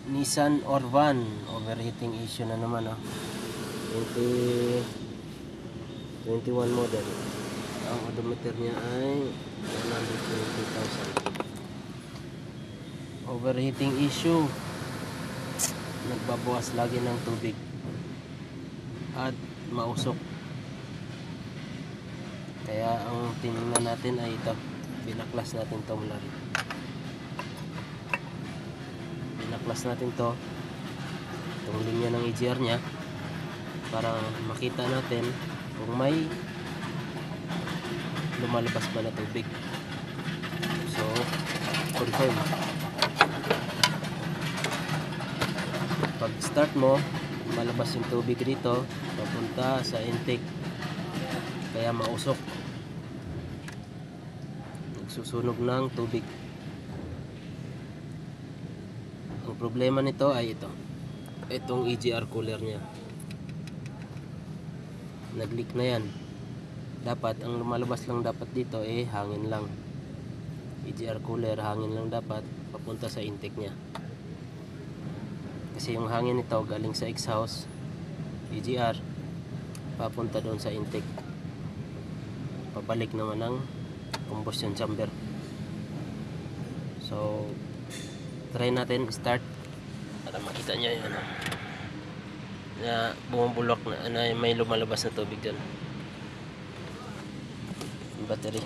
Nissan Orvan, overheating issue na naman, 2021 model. Ang odometer niya ay 120,000. Overheating issue, nagbabawas lagi ng tubig at mausok. Kaya ang tinignan natin ay ito, binaklas natin ito mula rin. Binaklas natin to, itong linya ng EGR nya, para makita natin kung may lumalabas ba na tubig. So confirm. Pag start mo, malabas yung tubig dito papunta sa intake, kaya mausok, nagsusunog ng tubig. Ang problema nito ay itong EGR cooler nya, nag-leak na yan. Dapat ang lumalabas lang dapat dito hangin lang. EGR cooler, hangin lang dapat papunta sa intake nya, kasi yung hangin nito galing sa exhaust EGR papunta doon sa intake, pabalik naman ng combustion chamber. So try natin start para makita nyo yun, na bumubulok na may lumalabas na tubig dyan. Yung battery,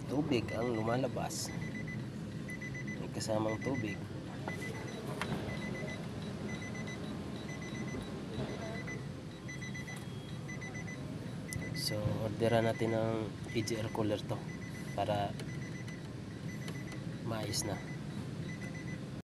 tubig ang lumalabas, may kasamang tubig. So orderan natin ng EGR cooler to para maayos na.